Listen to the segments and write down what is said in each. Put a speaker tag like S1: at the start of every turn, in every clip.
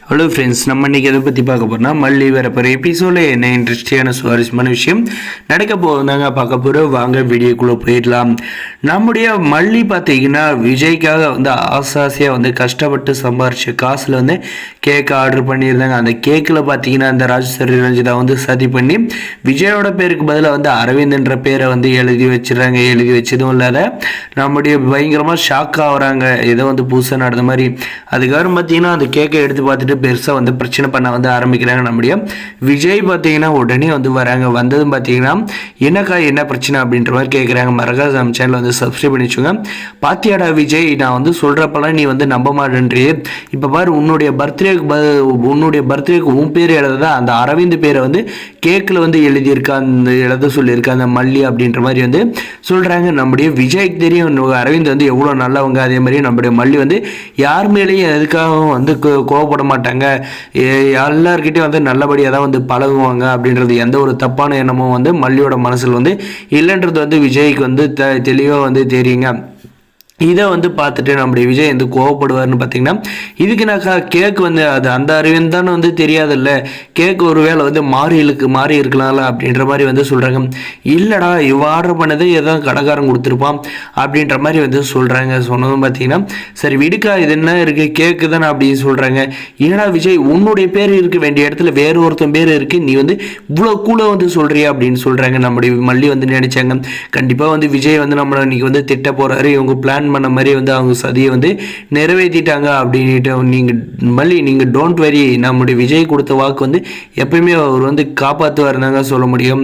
S1: Hello friends, நம்ம இன்றைக்கி எதை பற்றி பார்க்க போகிறோம்னா மல்லி வரப்போகிற எபிசோடில் என்ன இன்ட்ரெஸ்டிங்கான சுவாரஸ்யமான விஷயம் நடக்க போகுதாங்க பார்க்க போகிறோம். வாங்க வீடியோக்குள்ளே போயிடலாம். நம்முடைய மல்லி பார்த்தீங்கன்னா விஜய்க்காக ஆசாசியாக கஷ்டப்பட்டு சம்பாரிச்ச காசில் கேக் ஆர்டர் பண்ணியிருந்தாங்க. அந்த கேக்கில் பார்த்தீங்கன்னா அந்த ராஜேஸ்வரி ரஞ்சிதா சதி பண்ணி விஜயோட பேருக்கு பதிலாக அரவிந்த்ன்ற பேரை எழுதி வச்சிடறாங்க. எழுதி வச்சதும் இல்லாத நம்முடைய பயங்கரமாக ஷாக் ஆகுறாங்க. ஏதோ புதுசாக நடந்த மாதிரி. அதுக்கப்புறம் பார்த்தீங்கன்னா அந்த கேக்கை எடுத்து பார்த்துட்டு பெருசாக பிரச்சனை பண்ண ஆரம்பிக்கிறாங்க. நம்முடைய விஜய் பார்த்தீங்கன்னா உடனே வராங்க. வந்ததும் பார்த்தீங்கன்னா என்னக்கா என்ன பிரச்சனை அப்படின்ற மாதிரி கேட்குறாங்க. மறக்காம நம்ம சேனலை சப்ஸ்கிரைப் பண்ணி வச்சுங்க. பாத்தியாடா விஜய், நான் சொல்கிறப்பெல்லாம் நீ நம்ப மாட்டேன்றே. இப்போ பாரு, உன்னுடைய பர்த்டேக்கு உன் பேர் எழுத அந்த அரவிந்த் பேரை கேக்கில் எழுதியிருக்கா, அந்த எழுத சொல்லியிருக்கா அந்த மல்லி அப்படின்ற மாதிரி சொல்கிறாங்க. நம்முடைய விஜய்க்கு தெரியும் அரவிந்த் எவ்வளோ நல்லவங்க. அதே மாதிரி நம்முடைய மல்லி யார் மேலேயும் எதுக்காக கோவப்பட மாட்டாங்க. எல்லார்கிட்டையும் நல்லபடியாக தான் பழகுவாங்க அப்படின்றது எந்த ஒரு தப்பான எண்ணமும் மல்லியோட மனசில் இல்லைன்றது விஜய்க்கு தெளிவாக தெரியுங்க. இதை பார்த்துட்டு நம்முடைய விஜய் கோவப்படுவார்னு பார்த்தீங்கன்னா, இதுக்கு நான் கேக் அது அந்த அறிவின் தானே தெரியாதில்ல, கேக் ஒரு வேளை மாறி இருக்கலாம்ல அப்படின்ற மாதிரி சொல்கிறாங்க. இல்லைடா, இவ ஆர்டர் பண்ணதே எதாவது கடைக்காரன் கொடுத்துருப்பான் அப்படின்ற மாதிரி சொல்கிறாங்க. சொன்னதும் பார்த்தீங்கன்னா, சரி விடுக்கா, இது என்ன இருக்குது, கேக்கு தானே அப்படின்னு சொல்கிறாங்க. ஏன்னா விஜய், உன்னுடைய பேர் இருக்க வேண்டிய இடத்துல வேறு ஒருத்தன் பேர் இருக்குது, நீ இவ்வளோ கூலாக சொல்கிறியா அப்படின்னு சொல்கிறாங்க. நம்முடைய மல்லி நினைச்சாங்க, கண்டிப்பாக விஜய் நம்மளை இன்னைக்கு திட்ட போகிறாரு, இவங்க பிளான் பண்ண மாதிரி அவங்க சதியை நிறைவேற்றிட்டாங்க அப்படின்ட்டு. நீங்கள் டோன்ட் வெரி, நம்முடைய விஜய் கொடுத்த வாக்கு எப்பயுமே அவர் காப்பாற்றுவாருந்தாங்க சொல்ல முடியும்.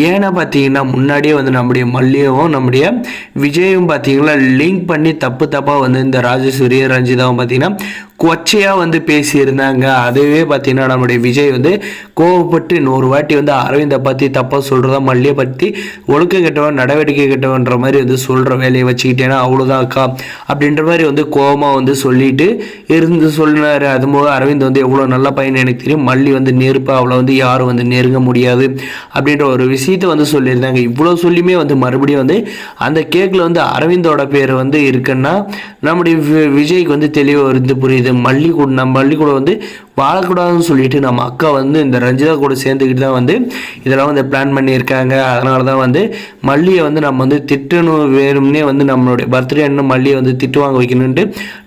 S1: ஏன்னா பார்த்தீங்கன்னா முன்னாடியே நம்முடைய மல்லியவும் நம்முடைய விஜயும் பார்த்தீங்கன்னா லிங்க் பண்ணி தப்பாக இந்த ராஜேஸ்வரி ரஞ்சிதாவும் பார்த்தீங்கன்னா கொச்சையாக பேசியிருந்தாங்க. அதுவே பார்த்தீங்கன்னா நம்முடைய விஜய் கோவப்பட்டு இன்னொரு வாட்டி அரவிந்தை பற்றி தப்பாக சொல்கிறதா, மல்லியை பற்றி ஒழுக்க கெட்டவன் நடவடிக்கை கெட்டவன்ற மாதிரி சொல்கிற வேலையை வச்சுக்கிட்டேன்னா அவ்வளோதான் அக்கா அப்படின்ற மாதிரி கோவமாக சொல்லிட்டு சொன்னார். அதுபோக அரவிந்த் எவ்வளோ நல்ல பையன் எனக்கு தெரியும், மல்லி நெருப்பா, அவளை யாரும் நெருங்க முடியாது அப்படின்ற ஒரு விஷயத்தை சொல்லியிருந்தாங்க. இவ்வளோ சொல்லியுமே மறுபடியும் அந்த கேக்கில் அரவிந்தோட பேர் இருக்குன்னா நம்முடைய விஜய்க்கு தெளிவாக புரியுது. மல்லி கூட வாழக்கூடாதுன்னு சொல்லிட்டு நம்ம அக்கா இந்த ரஞ்சிதா கூட சேர்ந்துக்கிட்டு தான் இதெல்லாம் பிளான் பண்ணியிருக்காங்க. அதனால தான் மல்லியை நம்ம திட்டணும், வேணும்னே நம்மளுடைய பர்த்டே அண்ணன் மல்லியை திட்டு வாங்க வைக்கணுன்ட்டு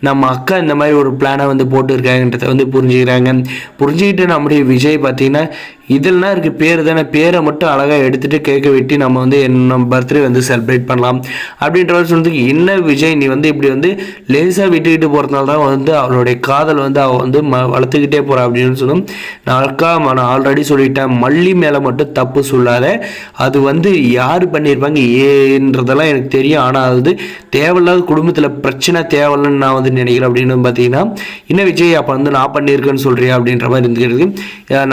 S1: நம்ம அக்கா இந்த மாதிரி ஒரு பிளானை போட்டுருக்காங்கன்றதை புரிஞ்சுக்கிறாங்க. புரிஞ்சுக்கிட்டு நம்முடைய விஜய் பார்த்தீங்கன்னா இதெல்லாம் இருக்குது, பேர் தானே, பேரை மட்டும் அழகாக எடுத்துகிட்டு கேட்க வெட்டி நம்ம நம்ம பர்த்டே செலிப்ரேட் பண்ணலாம் அப்படின்ற மாதிரி சொல்றதுக்கு, என்ன விஜய் நீ இப்படி லேசாக விட்டுக்கிட்டு போகிறதுனால தான் அவளுடைய காதல் அவள் வளர்த்துக்கிட்டே போகிறா அப்படின்னு சொல்லும். நான் ஆல்ரெடி சொல்லிட்டேன், மல்லி மேலே மட்டும் தப்பு சொல்லாத, அது யார் பண்ணியிருப்பாங்க ஏன்றதெல்லாம் எனக்கு தெரியும். ஆனால் அது தேவையில்லாத குடும்பத்தில் பிரச்சனை தேவையில்லைன்னு நான் நினைக்கிறேன் அப்படின்னு பார்த்தீங்கன்னா, இன்னும் விஜய் அப்போ நான் பண்ணியிருக்கேன்னு சொல்கிறியா அப்படின்ற மாதிரி இருந்துக்கிறது.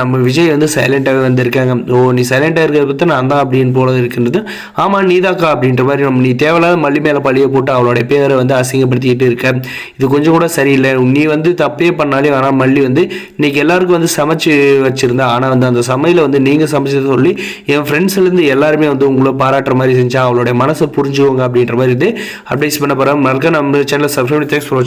S1: நம்ம விஜய் சைலண்டாகவே வந்திருக்காங்க. ஓ, நீ சைலண்டாக இருக்கிறத பற்றி நான் தான் அப்படின்னு போல இருக்கின்றது. ஆமாம் நீதாக்கா அப்படின்ற மாதிரி நீ தேவையில்லாத மல்லி மேலே பழியை போட்டு அவளுடைய பேரை அசிங்கப்படுத்திக்கிட்டு இருக்க, இது கொஞ்சம் கூட சரியில்லை. நீ தப்பே பண்ணாலே, ஆனால் மல்லி இன்னைக்கு எல்லாருக்கும் சமைச்சு வச்சிருந்தா, ஆனால் அந்த சமையலை நீங்கள் சமைச்சதை சொல்லி என் ஃப்ரெண்ட்ஸ்லேருந்து எல்லாருமே உங்களை பாராட்டுற மாதிரி செஞ்சா அவளுடைய மனசை புரிஞ்சுவோங்க அப்படின்ற மாதிரி அட்வைஸ் பண்ண போகிறேன். மறக்க நம்ம சேனலை சப்ஸ்கிரைப் பண்ணி தேங்க்ஸ் ஃபார் வாட்சிங்.